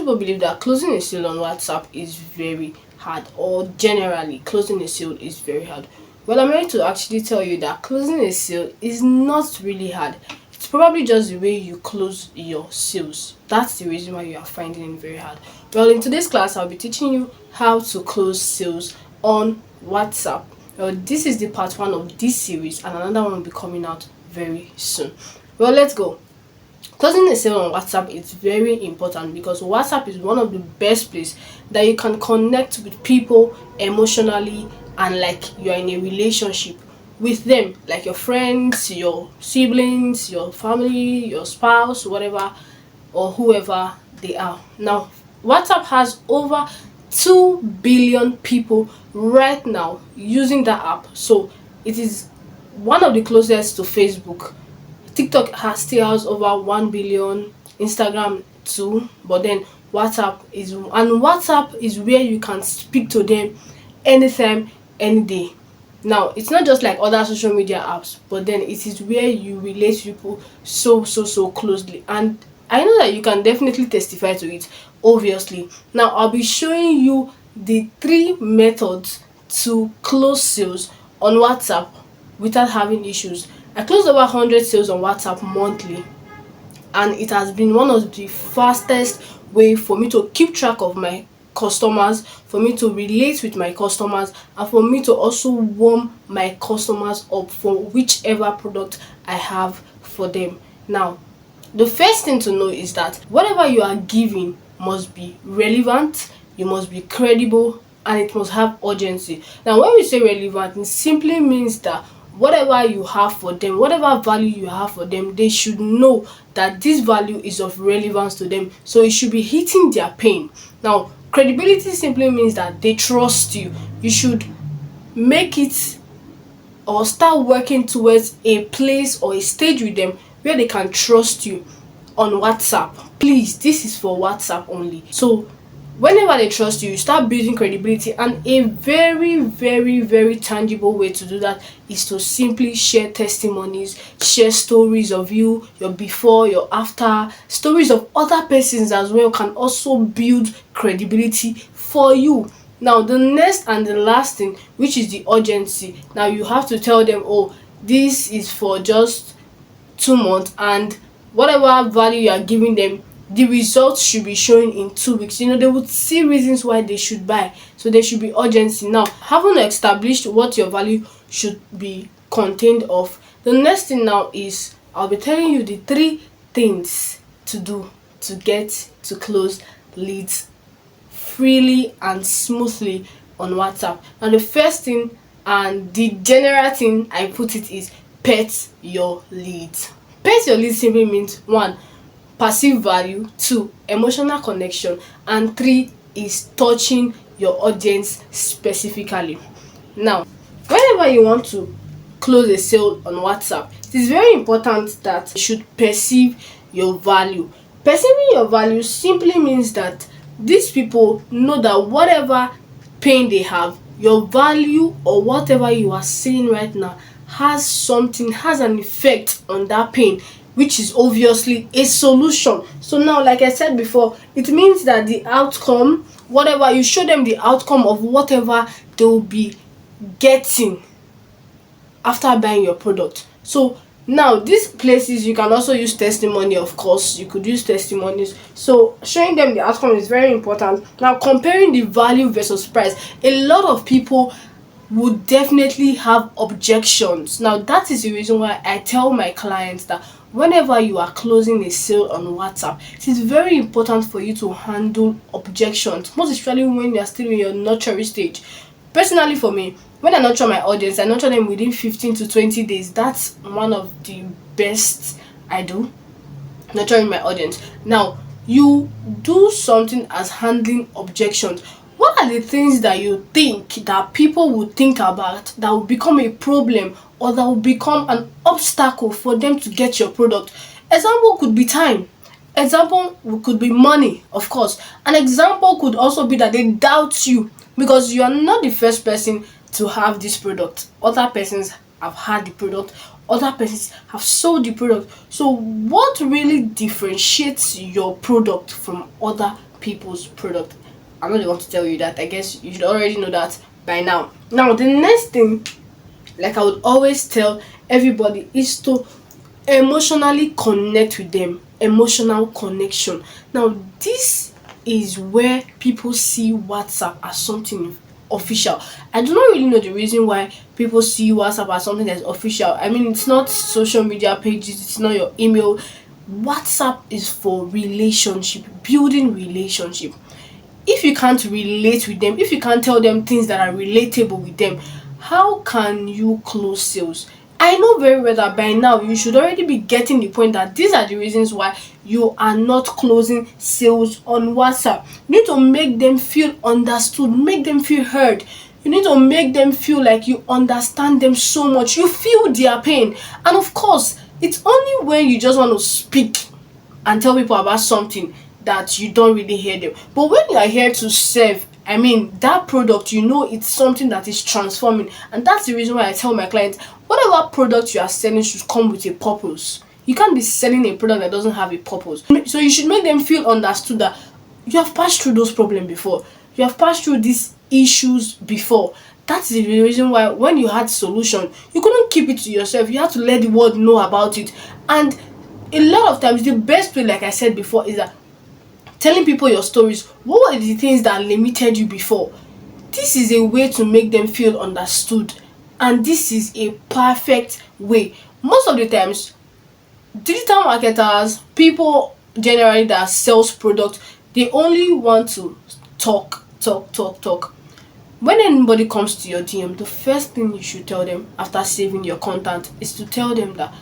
people believe that closing a sale on WhatsApp is very hard, or generally closing a sale is very hard. Well, I'm here to actually tell you that closing a sale is not really hard. It's probably just the way you close your sales. That's the reason why you are finding it very hard. Well, in today's class, I'll be teaching you how to close sales on WhatsApp. Well, this is the part one of this series, and another one will be coming out very soon. Well, let's go. Closing a sale on WhatsApp is very important because WhatsApp is one of the best places that you can connect with people emotionally, and like you are in a relationship with them, like your friends, your siblings, your family, your spouse, whatever or whoever they are. Now, WhatsApp has over 2 billion people right now using that app, so it is one of the closest to Facebook. TikTok still has over 1 billion, Instagram too, but then WhatsApp is where you can speak to them anytime, any day. Now, it's not just like other social media apps, but then it is where you relate to people so closely. And I know that you can definitely testify to it, obviously. Now, I'll be showing you the 3 methods to close sales on WhatsApp without having issues. I closed over 100 sales on WhatsApp monthly, and it has been one of the fastest way for me to keep track of my customers, for me to relate with my customers, and for me to also warm my customers up for whichever product I have for them. Now, the first thing to know is that whatever you are giving must be relevant, you must be credible, and it must have urgency. Now, when we say relevant, it simply means that whatever you have for them, whatever value you have for them, they should know that this value is of relevance to them, so it should be hitting their pain. Now, credibility simply means that they trust you. You should make it or start working towards a place or a stage with them where they can trust you on WhatsApp. Please, this is for WhatsApp only. So whenever they trust you, you start building credibility, and a very tangible way to do that is to simply share testimonies, share stories of you, your before, your after. Stories of other persons as well can also build credibility for you. Now, the next and the last thing, which is the urgency. Now, you have to tell them, oh, this is for just 2 months, and whatever value you are giving them, the results should be showing in 2 weeks. They would see reasons why they should buy, so there should be urgency. Now, having established what your value should be contained of, the next thing now is I'll be telling you the 3 things to do to get to close leads freely and smoothly on WhatsApp. And the first thing, and the general thing I put it, is pet your leads. Pet your leads simply means 1, passive value, 2, emotional connection, and 3 is touching your audience specifically. Now, whenever you want to close a sale on WhatsApp, it is very important that you should perceive your value. Perceiving your value simply means that these people know that whatever pain they have, your value or whatever you are saying right now has an effect on that pain, which is obviously a solution. So now, like I said before, it means that the outcome, whatever you show them, the outcome of whatever they will be getting after buying your product. So now, these places you can also use testimony. Of course, you could use testimonies. So showing them the outcome is very important. Now, comparing the value versus price, a lot of people would definitely have objections. Now, that is the reason why I tell my clients that whenever you are closing a sale on WhatsApp, it is very important for you to handle objections, most especially when you are still in your nurturing stage. Personally, for me, when I nurture my audience, I nurture them within 15 to 20 days. That's one of the best I do, nurturing my audience. Now, you do something as handling objections. What are the things that you think that people would think about that will become a problem, or that will become an obstacle for them to get your product? Example could be time. Example could be money, of course. An example could also be that they doubt you because you are not the first person to have this product. Other persons have had the product, other persons have sold the product. So what really differentiates your product from other people's product. I'm not the one to tell you that. I guess you should already know that by now. Now, the next thing, like I would always tell everybody, is to emotionally connect with them. Emotional connection. Now, this is where people see WhatsApp as something official. I do not really know the reason why people see WhatsApp as something that's official. I mean, it's not social media pages, it's not your email. WhatsApp is for relationship, building relationship. If you can't relate with them, if you can't tell them things that are relatable with them, how can you close sales? I know very well that by now you should already be getting the point that these are the reasons why you are not closing sales on WhatsApp. You need to make them feel understood, make them feel heard. You need to make them feel like you understand them so much. You feel their pain. And of course, it's only when you just want to speak and tell people about something that you don't really hear them. But when you are here to serve, I mean, that product, it's something that is transforming. And that's the reason why I tell my clients, whatever product you are selling should come with a purpose. You can't be selling a product that doesn't have a purpose. So you should make them feel understood that you have passed through those problems before. You have passed through these issues before. That's the reason why when you had solution, you couldn't keep it to yourself. You had to let the world know about it. And a lot of times, the best way, like I said before, is that telling people your stories. What were the things that limited you before? This is a way to make them feel understood, and this is a perfect way. Most of the times, digital marketers, people generally that sells products, they only want to talk. When anybody comes to your DM, the first thing you should tell them after saving your content is to tell them that,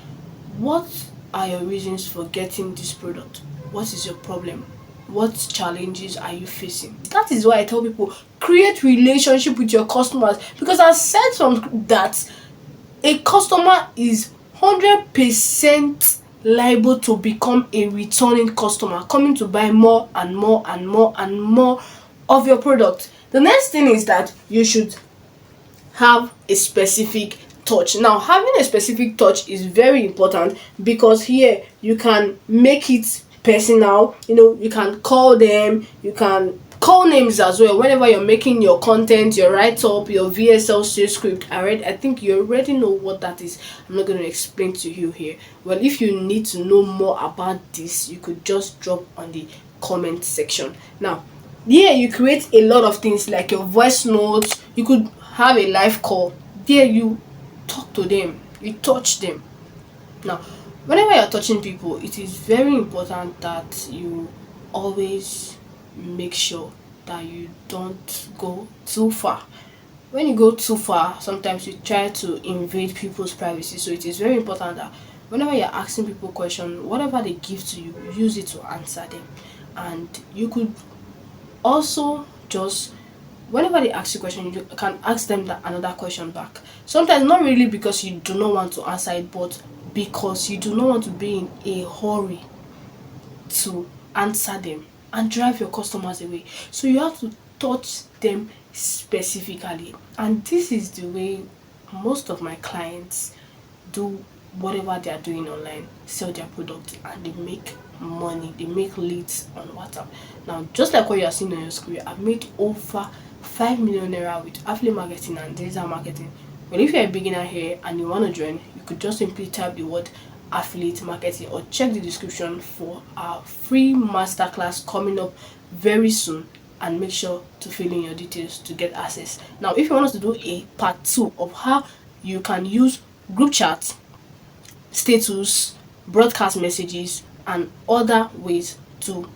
what are your reasons for getting this product? What is your problem? What challenges are you facing? That is why I tell people, create relationship with your customers, because I said from that a customer is 100% liable to become a returning customer, coming to buy more and more and more and more of your product. The next thing is that you should have a specific touch. Now, having a specific touch is very important, because here you can make it personal. You can call them, you can call names as well whenever you're making your content, your write-up, your VSL sales script. I think you already know what that is. I'm not going to explain to you here. Well, if you need to know more about this, you could just drop on the comment section. Now, here you create a lot of things like your voice notes. You could have a live call. There you talk to them, you touch them. Now, whenever you're touching people, it is very important that you always make sure that you don't go too far. When you go too far, sometimes you try to invade people's privacy. So it is very important that whenever you're asking people questions, whatever they give to you, use it to answer them. And you could also just, whenever they ask you a question, you can ask them another question back. Sometimes not really because you do not want to answer it, but because you do not want to be in a hurry to answer them and drive your customers away. So you have to touch them specifically. And this is the way most of my clients do whatever they are doing online, sell their product, and they make money, they make leads on WhatsApp. Now, just like what you are seeing on your screen, I've made over 5 million naira with affiliate marketing and digital marketing. Well, if you're a beginner here and you want to join, you could just simply type the word affiliate marketing or check the description for our free masterclass coming up very soon, and make sure to fill in your details to get access. Now, if you want us to do a part 2 of how you can use group chat, status, broadcast messages, and other ways to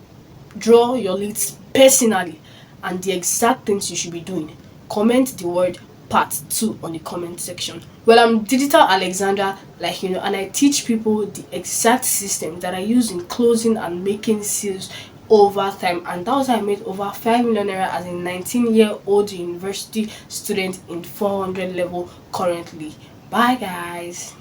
draw your leads personally, and the exact things you should be doing, comment the word part 2 on the comment section. Well, I'm Digital Alexandra, and I teach people the exact system that I use in closing and making sales over time, and that was how I made over 5 million naira as a 19-year-old university student in 400 level currently. Bye guys.